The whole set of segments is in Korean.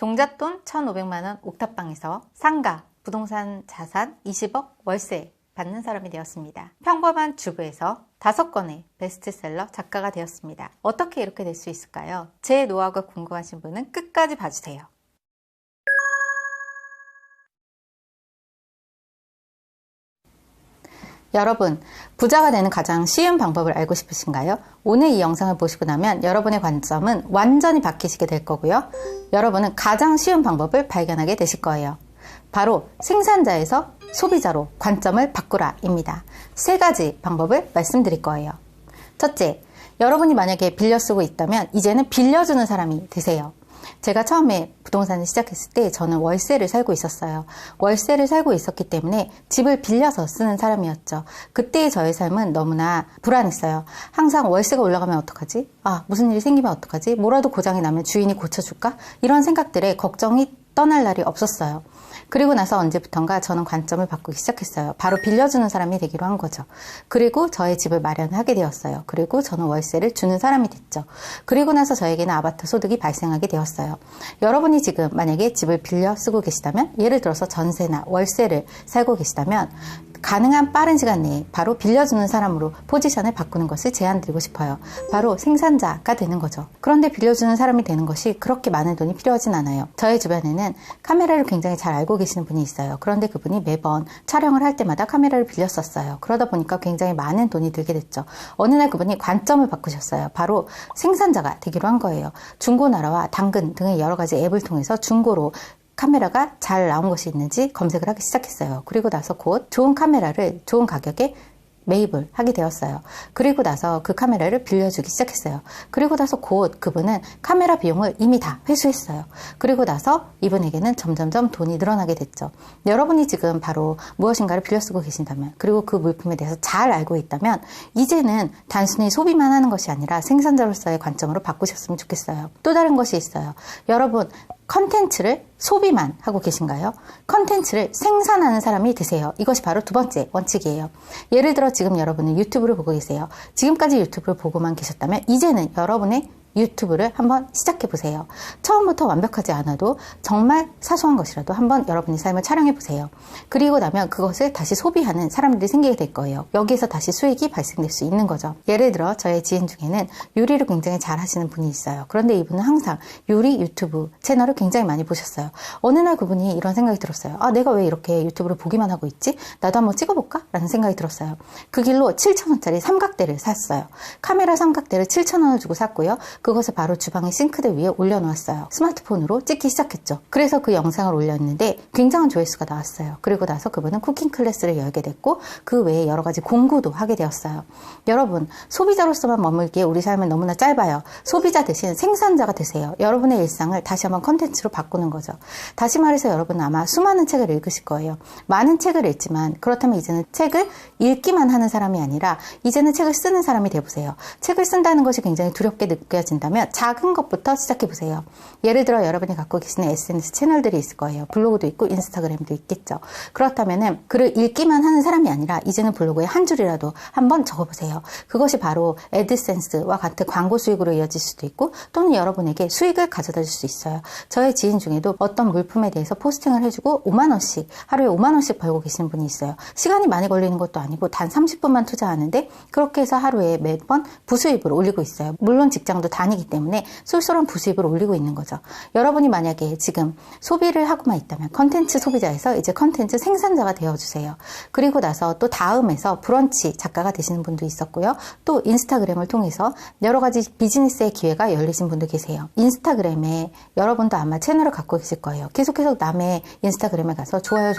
종잣돈 1,500만원 옥탑방에서 상가, 부동산 자산 20억 월세 받는 사람이 되었습니다. 평범한 주부에서 5권의 베스트셀러 작가가 되었습니다. 어떻게 이렇게 될 수 있을까요? 제 노하우가 궁금하신 분은 끝까지 봐주세요. 여러분, 부자가 되는 가장 쉬운 방법을 알고 싶으신가요? 오늘 이 영상을 보시고 나면 여러분의 관점은 완전히 바뀌시게 될 거고요. 여러분은 가장 쉬운 방법을 발견하게 되실 거예요. 바로 생산자에서 소비자로 관점을 바꾸라입니다. 3가지 방법을 말씀드릴 거예요. 첫째, 여러분이 만약에 빌려 쓰고 있다면 이제는 빌려주는 사람이 되세요. 제가 처음에 부동산을 시작했을 때 저는 월세를 살고 있었어요. 월세를 살고 있었기 때문에 집을 빌려서 쓰는 사람이었죠. 그때의 저의 삶은 너무나 불안했어요. 항상 월세가 올라가면 어떡하지? 무슨 일이 생기면 어떡하지? 뭐라도 고장이 나면 주인이 고쳐줄까? 이런 생각들에 걱정이 떠날 날이 없었어요. 그리고 나서 언제부턴가 저는 관점을 바꾸기 시작했어요. 바로 빌려주는 사람이 되기로 한 거죠. 그리고 저의 집을 마련하게 되었어요. 그리고 저는 월세를 주는 사람이 됐죠. 그리고 나서 저에게는 아파트 소득이 발생하게 되었어요. 여러분이 지금 만약에 집을 빌려 쓰고 계시다면, 예를 들어서 전세나 월세를 살고 계시다면 가능한 빠른 시간 내에 바로 빌려주는 사람으로 포지션을 바꾸는 것을 제안드리고 싶어요. 바로 생산자가 되는 거죠. 그런데 빌려주는 사람이 되는 것이 그렇게 많은 돈이 필요하진 않아요. 저의 주변에는 카메라를 굉장히 잘 알고 계시는 분이 있어요. 그런데 그분이 매번 촬영을 할 때마다 카메라를 빌렸었어요. 그러다 보니까 굉장히 많은 돈이 들게 됐죠. 어느 날 그분이 관점을 바꾸셨어요. 바로 생산자가 되기로 한 거예요. 중고나라와 당근 등의 여러 가지 앱을 통해서 중고로 카메라가 잘 나온 것이 있는지 검색을 하기 시작했어요. 그리고 나서 곧 좋은 카메라를 좋은 가격에 매입을 하게 되었어요. 그리고 나서 그 카메라를 빌려주기 시작했어요. 그리고 나서 곧 그분은 카메라 비용을 이미 다 회수했어요. 그리고 나서 이분에게는 점점점 돈이 늘어나게 됐죠. 여러분이 지금 바로 무엇인가를 빌려 쓰고 계신다면, 그리고 그 물품에 대해서 잘 알고 있다면 이제는 단순히 소비만 하는 것이 아니라 생산자로서의 관점으로 바꾸셨으면 좋겠어요. 또 다른 것이 있어요. 여러분, 컨텐츠를 소비만 하고 계신가요? 컨텐츠를 생산하는 사람이 되세요. 이것이 바로 2번째 원칙이에요. 예를 들어 지금 여러분은 유튜브를 보고 계세요. 지금까지 유튜브를 보고만 계셨다면 이제는 여러분의 유튜브를 한번 시작해보세요. 처음부터 완벽하지 않아도 정말 사소한 것이라도 한번 여러분의 삶을 촬영해보세요. 그리고 나면 그것을 다시 소비하는 사람들이 생기게 될 거예요. 여기에서 다시 수익이 발생될 수 있는 거죠. 예를 들어 저의 지인 중에는 요리를 굉장히 잘 하시는 분이 있어요. 그런데 이분은 항상 요리 유튜브 채널을 굉장히 많이 보셨어요. 어느 날 그분이 이런 생각이 들었어요. 내가 왜 이렇게 유튜브를 보기만 하고 있지? 나도 한번 찍어볼까? 라는 생각이 들었어요. 그 길로 7,000원짜리 삼각대를 샀어요. 카메라 삼각대를 7,000원을 주고 샀고요. 그것을 바로 주방의 싱크대 위에 올려놓았어요. 스마트폰으로 찍기 시작했죠. 그래서 그 영상을 올렸는데 굉장한 조회수가 나왔어요. 그리고 나서 그분은 쿠킹 클래스를 열게 됐고 그 외에 여러 가지 공부도 하게 되었어요. 여러분, 소비자로서만 머물기에 우리 삶은 너무나 짧아요. 소비자 대신 생산자가 되세요. 여러분의 일상을 다시 한번 컨텐츠로 바꾸는 거죠. 다시 말해서 여러분은 아마 수많은 책을 읽으실 거예요. 많은 책을 읽지만 그렇다면 이제는 책을 읽기만 하는 사람이 아니라 이제는 책을 쓰는 사람이 되어보세요. 책을 쓴다는 것이 굉장히 두렵게 느껴진다면 작은 것부터 시작해보세요. 예를 들어 여러분이 갖고 계시는 SNS 채널들이 있을 거예요. 블로그도 있고 인스타그램도 있겠죠. 그렇다면은 글을 읽기만 하는 사람이 아니라 이제는 블로그에 한 줄이라도 한번 적어보세요. 그것이 바로 애드센스와 같은 광고 수익으로 이어질 수도 있고 또는 여러분에게 수익을 가져다 줄 수 있어요. 저의 지인 중에도 어떤 물품에 대해서 포스팅을 해주고 5만원씩, 하루에 5만원씩 벌고 계시는 분이 있어요. 시간이 많이 걸리는 것도 아니고 단 30분만 투자하는데 그렇게 해서 하루에 매번 부수입을 올리고 있어요. 물론 직장도 다니기 때문에 쏠쏠한 부수입을 올리고 있는 거죠. 여러분이 만약에 지금 소비를 하고만 있다면 컨텐츠 소비자에서 이제 컨텐츠 생산자가 되어주세요. 그리고 나서 또 다음에서 브런치 작가가 되시는 분도 있었고요. 또 인스타그램을 통해서 여러 가지 비즈니스의 기회가 열리신 분도 계세요. 인스타그램에 여러분도 아마 채널을 갖고 계실 거예요. 계속해서 남의 인스타그램에 가서 좋아요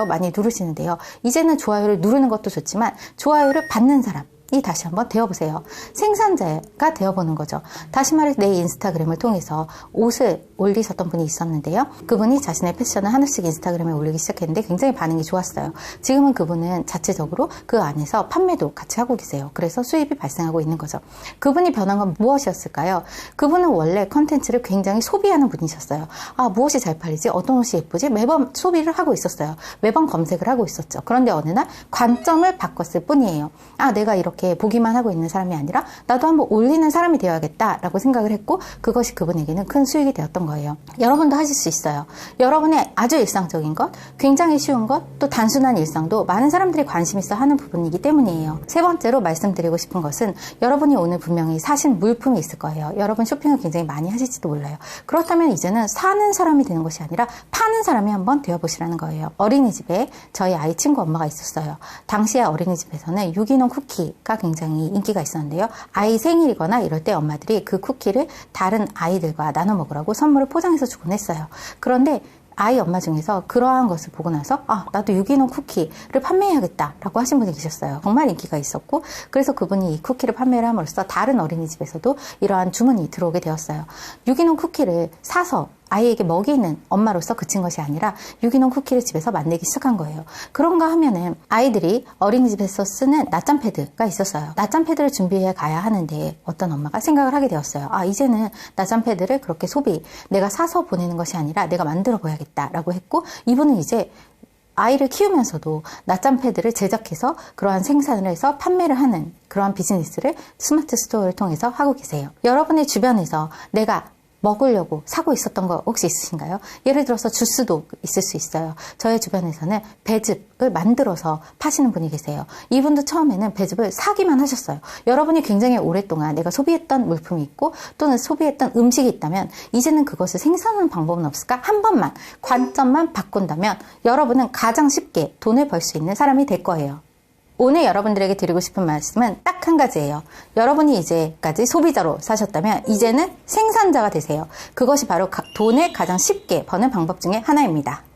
많이 누르시는데요. 이제는 좋아요를 누르는 것도 좋지만 좋아요를 받는 사람, 이 다시 한번 되어보세요. 생산자가 되어보는 거죠. 다시 말해서 내 인스타그램을 통해서 옷을 올리셨던 분이 있었는데요. 그분이 자신의 패션을 하나씩 인스타그램에 올리기 시작했는데 굉장히 반응이 좋았어요. 지금은 그분은 자체적으로 그 안에서 판매도 같이 하고 계세요. 그래서 수입이 발생하고 있는 거죠. 그분이 변한 건 무엇이었을까요? 그분은 원래 컨텐츠를 굉장히 소비하는 분이셨어요. 무엇이 잘 팔리지? 어떤 옷이 예쁘지? 매번 소비를 하고 있었어요. 매번 검색을 하고 있었죠. 그런데 어느 날 관점을 바꿨을 뿐이에요. 내가 이렇게 이렇게 보기만 하고 있는 사람이 아니라 나도 한번 올리는 사람이 되어야겠다라고 생각을 했고 그것이 그분에게는 큰 수익이 되었던 거예요. 여러분도 하실 수 있어요. 여러분의 아주 일상적인 것, 굉장히 쉬운 것, 또 단순한 일상도 많은 사람들이 관심 있어 하는 부분이기 때문이에요. 세 번째로 말씀드리고 싶은 것은 여러분이 오늘 분명히 사실 물품이 있을 거예요. 여러분 쇼핑을 굉장히 많이 하실지도 몰라요. 그렇다면 이제는 사는 사람이 되는 것이 아니라 파는 사람이 한번 되어보시라는 거예요. 어린이집에 저희 아이 친구 엄마가 있었어요. 당시에 어린이집에서는 유기농 쿠키가 굉장히 인기가 있었는데요. 아이 생일이거나 이럴 때 엄마들이 그 쿠키를 다른 아이들과 나눠 먹으라고 선물을 포장해서 주곤 했어요. 그런데 아이 엄마 중에서 그러한 것을 보고 나서 나도 유기농 쿠키를 판매해야겠다라고 하신 분이 계셨어요. 정말 인기가 있었고 그래서 그분이 이 쿠키를 판매를 함으로써 다른 어린이집에서도 이러한 주문이 들어오게 되었어요. 유기농 쿠키를 사서 아이에게 먹이는 엄마로서 그친 것이 아니라 유기농 쿠키를 집에서 만들기 시작한 거예요. 그런가 하면은 아이들이 어린이집에서 쓰는 낮잠 패드가 있었어요. 낮잠 패드를 준비해 가야 하는데 어떤 엄마가 생각을 하게 되었어요. 이제는 낮잠 패드를 그렇게 내가 사서 보내는 것이 아니라 내가 만들어 보야겠다 라고 했고 이분은 이제 아이를 키우면서도 낮잠 패드를 제작해서 그러한 생산을 해서 판매를 하는 그러한 비즈니스를 스마트 스토어를 통해서 하고 계세요. 여러분의 주변에서 내가 먹으려고 사고 있었던 거 혹시 있으신가요? 예를 들어서 주스도 있을 수 있어요. 저의 주변에서는 배즙을 만들어서 파시는 분이 계세요. 이분도 처음에는 배즙을 사기만 하셨어요. 여러분이 굉장히 오랫동안 내가 소비했던 물품이 있고 또는 소비했던 음식이 있다면 이제는 그것을 생산하는 방법은 없을까? 한 번만 관점만 바꾼다면 여러분은 가장 쉽게 돈을 벌 수 있는 사람이 될 거예요. 오늘 여러분들에게 드리고 싶은 말씀은 딱 한 가지예요. 여러분이 이제까지 소비자로 사셨다면 이제는 생산자가 되세요. 그것이 바로 돈을 가장 쉽게 버는 방법 중에 하나입니다.